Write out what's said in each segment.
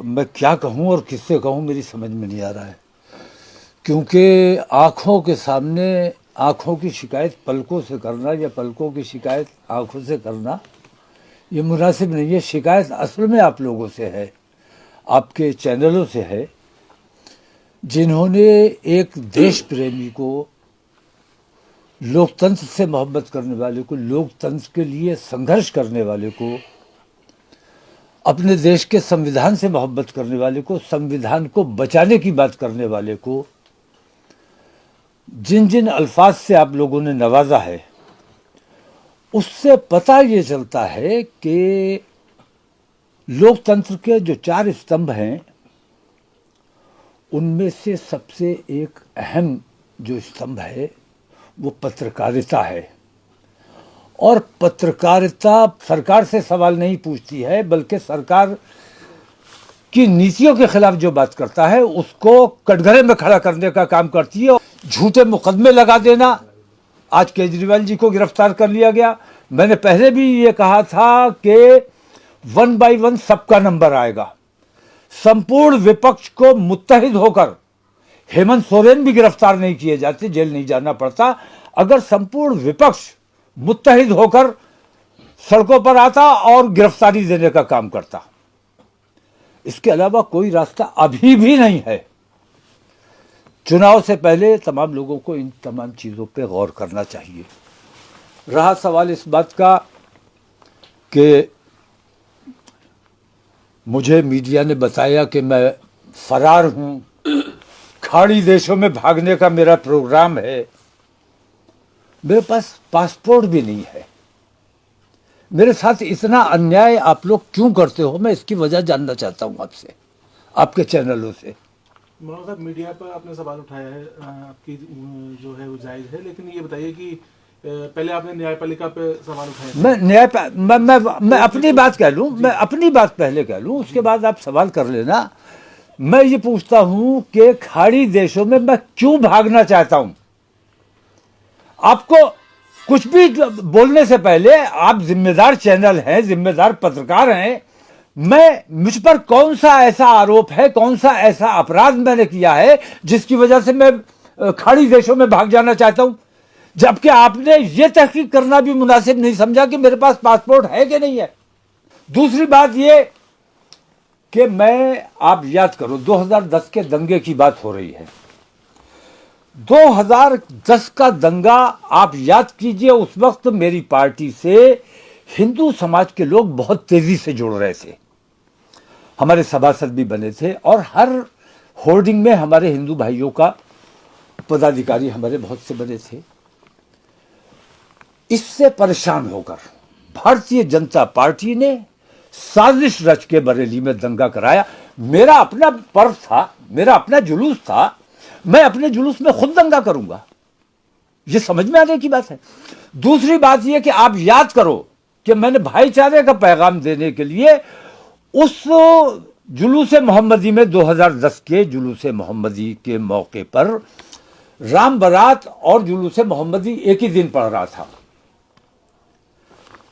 मैं क्या कहूँ और किससे कहूँ, मेरी समझ में नहीं आ रहा है। क्योंकि आँखों के सामने आँखों की शिकायत पलकों से करना या पलकों की शिकायत आँखों से करना ये मुनासिब नहीं है। शिकायत असल में आप लोगों से है, आपके चैनलों से है, जिन्होंने एक देश प्रेमी को, लोकतंत्र से मोहब्बत करने वाले को, लोकतंत्र के लिए संघर्ष करने वाले को, अपने देश के संविधान से मोहब्बत करने वाले को, संविधान को बचाने की बात करने वाले को जिन जिन अल्फाज से आप लोगों ने नवाजा है, उससे पता ये चलता है कि लोकतंत्र के जो 4 स्तंभ हैं उनमें से सबसे एक अहम जो स्तंभ है वो पत्रकारिता है। और पत्रकारिता सरकार से सवाल नहीं पूछती है, बल्कि सरकार की नीतियों के खिलाफ जो बात करता है उसको कटघरे में खड़ा करने का काम करती है। झूठे मुकदमे लगा देना, आज केजरीवाल जी को गिरफ्तार कर लिया गया। मैंने पहले भी ये कहा था कि 1 बाय 1 सबका नंबर आएगा। संपूर्ण विपक्ष को मुत्तहिद होकर हेमंत सोरेन भी गिरफ्तार नहीं किए जाते, जेल नहीं जाना पड़ता, अगर संपूर्ण विपक्ष मुत्तहिद होकर सड़कों पर आता और गिरफ्तारी देने का काम करता। इसके अलावा कोई रास्ता अभी भी नहीं है। चुनाव से पहले तमाम लोगों को इन तमाम चीज़ों पे गौर करना चाहिए। रहा सवाल इस बात का कि मुझे मीडिया ने बताया कि मैं फरार हूं, खाड़ी देशों में भागने का मेरा प्रोग्राम है। मेरे पास पासपोर्ट भी नहीं है। मेरे साथ इतना अन्याय आप लोग क्यों करते हो, मैं इसकी वजह जानना चाहता हूं आपसे, आपके चैनलों से। मौलाना साहब, मीडिया पर आपने सवाल उठाया है, आपकी जो है वो जायज़ है, लेकिन ये बताइए कि पहले आपने न्यायपालिका पे सवाल उठाया। मैं अपनी बात कह लूं, मैं अपनी बात पहले कह लूं, उसके बाद आप सवाल कर लेना। मैं ये पूछता हूं कि खाड़ी देशों में मैं क्यों भागना चाहता हूं। आपको कुछ भी बोलने से पहले, आप जिम्मेदार चैनल हैं, जिम्मेदार पत्रकार हैं, मुझ पर कौन सा ऐसा आरोप है, कौन सा ऐसा अपराध मैंने किया है जिसकी वजह से मैं खाड़ी देशों में भाग जाना चाहता हूं। जबकि आपने ये तहकीक करना भी मुनासिब नहीं समझा कि मेरे पास पासपोर्ट है कि नहीं है। दूसरी बात ये कि आप याद करो 2010 के दंगे की बात हो रही है। 2010 का दंगा आप याद कीजिए, उस वक्त मेरी पार्टी से हिंदू समाज के लोग बहुत तेजी से जुड़ रहे थे। हमारे सभासद भी बने थे और हर होर्डिंग में हमारे हिंदू भाइयों का पदाधिकारी हमारे बहुत से बने थे। इससे परेशान होकर भारतीय जनता पार्टी ने साजिश रच के बरेली में दंगा कराया। मेरा अपना पर्व था, मेरा अपना जुलूस था, मैं अपने जुलूस में खुद दंगा करूंगा, ये समझ में आने की बात है। दूसरी बात यह कि आप याद करो कि मैंने भाईचारे का पैगाम देने के लिए उस जुलूस मोहम्मदी में 2010 के जुलूस मोहम्मदी के मौके पर राम बारात और जुलूस मोहम्मदी एक ही दिन पड़ रहा था।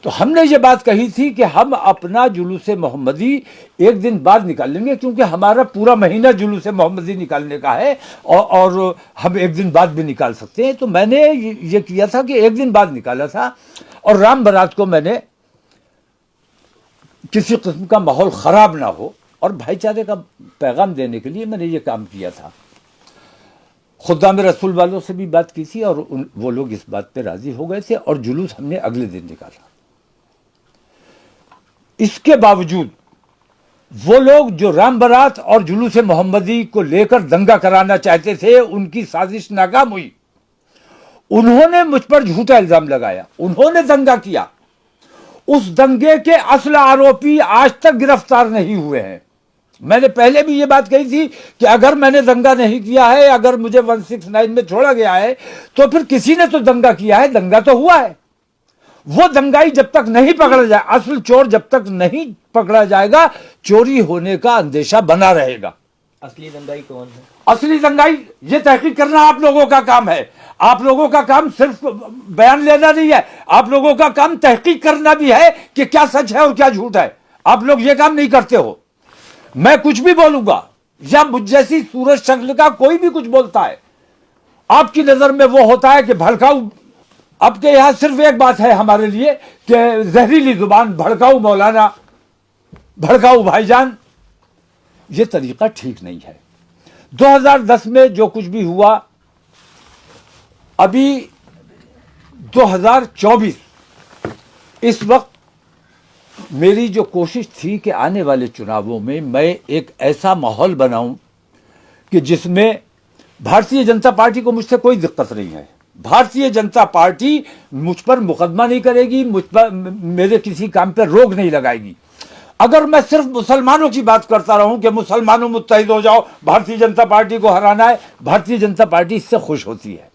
तो हमने ये बात कही थी कि हम अपना जुलूस मोहम्मदी एक दिन बाद निकाल लेंगे, क्योंकि हमारा पूरा महीना जुलूस मोहम्मदी निकालने का है और हम एक दिन बाद भी निकाल सकते हैं। तो मैंने ये किया था कि एक दिन बाद निकाला था और राम बारात को मैंने किसी किस्म का माहौल ख़राब ना हो और भाईचारे का पैगाम देने के लिए मैंने ये काम किया था। खुद्दाम रसूल वालों से भी बात की थी और वो लोग इस बात पे राज़ी हो गए थे और जुलूस हमने अगले दिन निकाला। इसके बावजूद वो लोग जो राम बारात और जुलूस मोहम्मदी को लेकर दंगा कराना चाहते थे, उनकी साजिश नाकाम हुई। उन्होंने मुझ पर झूठा इल्जाम लगाया, उन्होंने दंगा किया। उस दंगे के असल आरोपी आज तक गिरफ्तार नहीं हुए हैं। मैंने पहले भी ये बात कही थी कि अगर मैंने दंगा नहीं किया है, अगर मुझे 169 में छोड़ा गया है, तो फिर किसी ने तो दंगा किया है, दंगा तो हुआ है। वो दंगाई जब तक नहीं पकड़ा जाए, असल चोर जब तक नहीं पकड़ा जाएगा, चोरी होने का अंदेशा बना रहेगा। असली दंगाई कौन है? असली दंगाई ये तहकीक करना आप लोगों का काम है। आप लोगों का काम सिर्फ बयान लेना नहीं है, आप लोगों का काम तहकीक करना भी है कि क्या सच है और क्या झूठ है। आप लोग ये काम नहीं करते हो। मैं कुछ भी बोलूंगा या मुझ जैसी सूरज शक्ल का कोई भी कुछ बोलता है, आपकी नजर में वो होता है कि भड़काऊ। आपके यहां सिर्फ एक बात है हमारे लिए कि जहरीली जुबान, भड़काऊ मौलाना, भड़काऊ भाईजान। ये तरीका ठीक नहीं है। 2010 में जो कुछ भी हुआ, अभी 2024, इस वक्त मेरी जो कोशिश थी कि आने वाले चुनावों में मैं एक ऐसा माहौल बनाऊं कि जिसमें भारतीय जनता पार्टी को मुझसे कोई दिक्कत नहीं है। भारतीय जनता पार्टी मुझ पर मुकदमा नहीं करेगी, मुझ पर मेरे किसी काम पर रोक नहीं लगाएगी। अगर मैं सिर्फ मुसलमानों की बात करता रहूं कि मुसलमानों मुत्तहिद हो जाओ, भारतीय जनता पार्टी को हराना है, भारतीय जनता पार्टी इससे खुश होती है।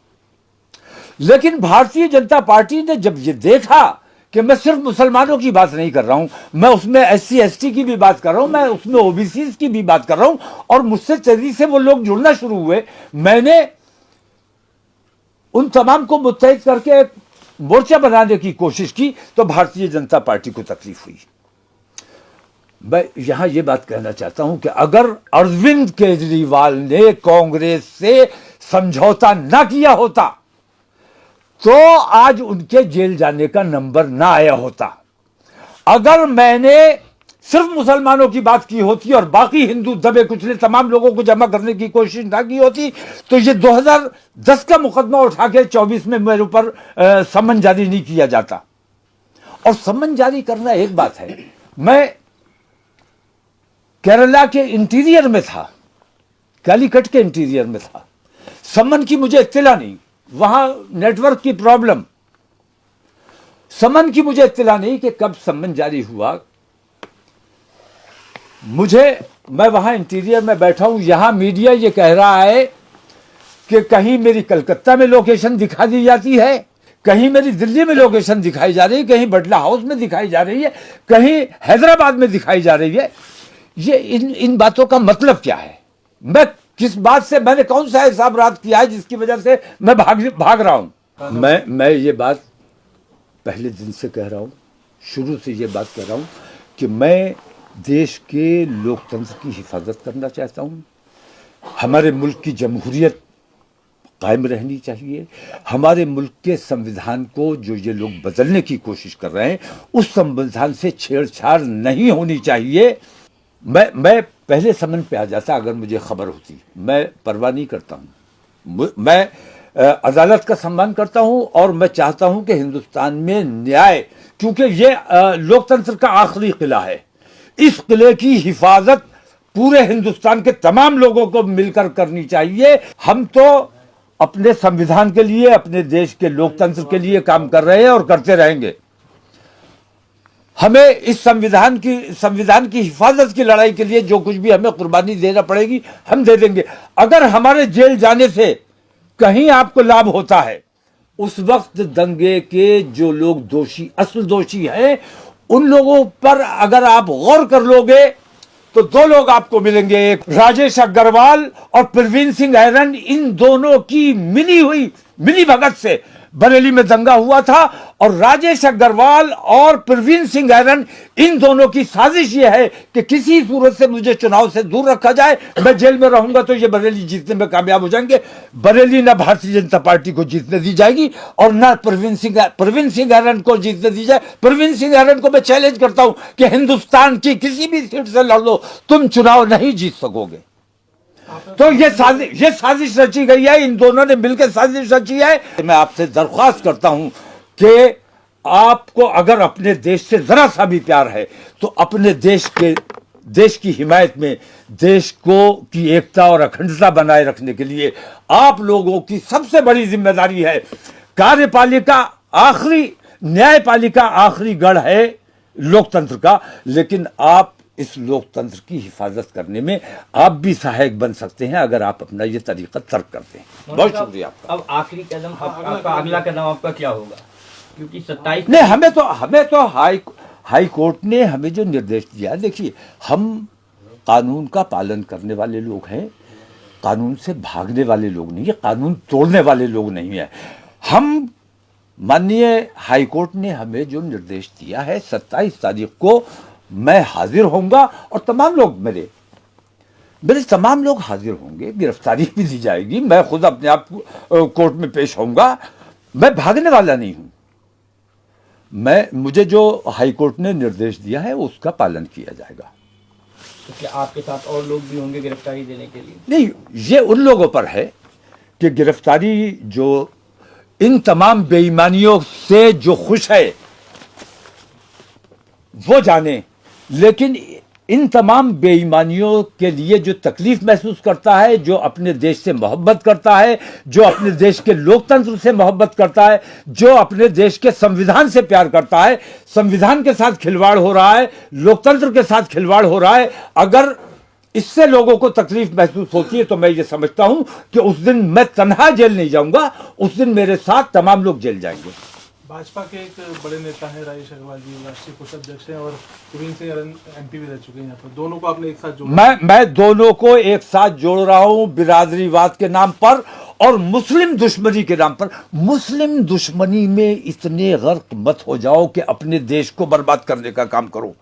लेकिन भारतीय जनता पार्टी ने जब ये देखा कि मैं सिर्फ मुसलमानों की बात नहीं कर रहा हूं, मैं उसमें SC ST की भी बात कर रहा हूं, मैं उसमें OBC की भी बात कर रहा हूं, और मुझसे तेजी से वो लोग जुड़ना शुरू हुए, मैंने उन तमाम को मुत्तहिद करके एक मोर्चा बनाने की कोशिश की, तो भारतीय जनता पार्टी को तकलीफ हुई। मैं यहां यह बात कहना चाहता हूं कि अगर अरविंद केजरीवाल ने कांग्रेस से समझौता ना किया होता तो आज उनके जेल जाने का नंबर ना आया होता। अगर मैंने सिर्फ मुसलमानों की बात की होती और बाकी हिंदू दबे कुचले तमाम लोगों को जमा करने की कोशिश ना की होती तो ये 2010 का मुकदमा उठा के 24 में मेरे ऊपर सम्मन जारी नहीं किया जाता। और सम्मन जारी करना एक बात है, मैं केरला के इंटीरियर में था, कालीकट के इंटीरियर में था, सम्मन की मुझे इत्तिला नहीं, वहां नेटवर्क की प्रॉब्लम, सम्मन की मुझे इत्तिला नहीं कि कब सम्मन जारी हुआ। मैं वहां इंटीरियर में बैठा हूं, यहां मीडिया ये कह रहा है कि कहीं मेरी कलकत्ता में लोकेशन दिखा दी जाती है, कहीं मेरी दिल्ली में लोकेशन दिखाई जा रही है, कहीं बटला हाउस में दिखाई जा रही है, कहीं हैदराबाद में दिखाई जा रही है। ये इन बातों का मतलब क्या है? मैं किस बात से, मैंने कौन सा ऐसा अपराध किया है जिसकी वजह से मैं भाग रहा हूं? मैं ये बात पहले दिन से कह रहा हूं, शुरू से ये बात कह रहा हूं कि मैं देश के लोकतंत्र की हिफाजत करना चाहता हूं। हमारे मुल्क की जमहूरियत कायम रहनी चाहिए। हमारे मुल्क के संविधान को जो ये लोग बदलने की कोशिश कर रहे हैं, उस संविधान से छेड़छाड़ नहीं होनी चाहिए। मैं पहले समन पे आ जाता अगर मुझे खबर होती, मैं परवाह नहीं करता हूं। मैं अदालत का सम्मान करता हूं और मैं चाहता हूं कि हिंदुस्तान में न्याय, क्योंकि ये लोकतंत्र का आखिरी किला है, इस किले की हिफाजत पूरे हिंदुस्तान के तमाम लोगों को मिलकर करनी चाहिए। हम तो अपने संविधान के लिए, अपने देश के लोकतंत्र के लिए काम कर रहे हैं और करते रहेंगे। हमें इस संविधान की हिफाजत की लड़ाई के लिए जो कुछ भी हमें कुर्बानी देना पड़ेगी हम दे देंगे। अगर हमारे जेल जाने से कहीं आपको लाभ होता है, उस वक्त दंगे के जो लोग दोषी, असल दोषी हैं, उन लोगों पर अगर आप गौर कर लोगे तो दो लोग आपको मिलेंगे, एक राजेश अग्रवाल और प्रवीण सिंह ऐरन। इन दोनों की मिली भगत से बरेली में दंगा हुआ था, और राजेश अग्रवाल और प्रवीण सिंह ऐरन, इन दोनों की साजिश यह है कि किसी सूरत से मुझे चुनाव से दूर रखा जाए, मैं जेल में रहूंगा तो ये बरेली जीतने में कामयाब हो जाएंगे। बरेली ना भारतीय जनता पार्टी को जीतने दी जाएगी और ना प्रवीण सिंह ऐरन को जीतने दी जाए। प्रवीण सिंह ऐरन को मैं चैलेंज करता हूं कि हिंदुस्तान की किसी भी सीट से लड़ लो, तुम चुनाव नहीं जीत सकोगे। तो ये साजिश रची गई है, इन दोनों ने मिलकर साजिश रची है। मैं आपसे दरख्वास्त करता हूं कि आपको अगर अपने देश से जरा सा भी प्यार है तो अपने देश की हिमायत में, देश को की एकता और अखंडता बनाए रखने के लिए आप लोगों की सबसे बड़ी जिम्मेदारी है। न्यायपालिका आखिरी गढ़ है लोकतंत्र का, लेकिन आप इस लोकतंत्र की हिफाजत करने में आप भी सहायक बन सकते हैं अगर आप अपना ये तरीका तर्क करते हैं। बहुत शुक्रिया आपका। अब आखिरी कदम आपका अगला कदम आपका क्या होगा? क्योंकि 27 नहीं, हमें तो हाई कोर्ट ने हमें जो निर्देश दिया, देखिए हम कानून का पालन करने वाले लोग हैं, कानून से भागने वाले लोग नहीं है, कानून तोड़ने वाले लोग नहीं है हम। माननीय हाई कोर्ट ने हमें जो निर्देश दिया है, 27 तारीख को मैं हाजिर होऊंगा और तमाम लोग मेरे मेरे तमाम लोग हाजिर होंगे, गिरफ्तारी भी दी जाएगी, मैं खुद अपने आप कोर्ट में पेश होऊंगा। मैं भागने वाला नहीं हूं। मुझे जो हाई कोर्ट ने निर्देश दिया है उसका पालन किया जाएगा। तो क्या आपके साथ और लोग भी होंगे गिरफ्तारी देने के लिए? नहीं, ये उन लोगों पर है कि गिरफ्तारी जो इन तमाम बेईमानियों से जो खुश है वो जाने, लेकिन इन तमाम बेईमानियों के लिए जो तकलीफ महसूस करता है, जो अपने देश से मोहब्बत करता है, जो अपने देश के लोकतंत्र से मोहब्बत करता है, जो अपने देश के संविधान से प्यार करता है, संविधान के साथ खिलवाड़ हो रहा है, लोकतंत्र के साथ खिलवाड़ हो रहा है, अगर इससे लोगों को तकलीफ महसूस होती है तो मैं ये समझता हूं कि उस दिन मैं तन्हा जेल नहीं जाऊंगा, उस दिन मेरे साथ तमाम लोग जेल जाएंगे। भाजपा के एक बड़े नेता हैं राजेश अग्रवाल जी, राष्ट्रीय कोषाध्यक्ष हैं, और गोविंद सिंह एमपी भी रह चुके हैं यहाँ पर। दोनों को आपने एक साथ जोड़ा? मैं दोनों को एक साथ जोड़ रहा हूं बिरादरीवाद के नाम पर और मुस्लिम दुश्मनी के नाम पर। मुस्लिम दुश्मनी में इतने गर्क मत हो जाओ कि अपने देश को बर्बाद करने का काम करो।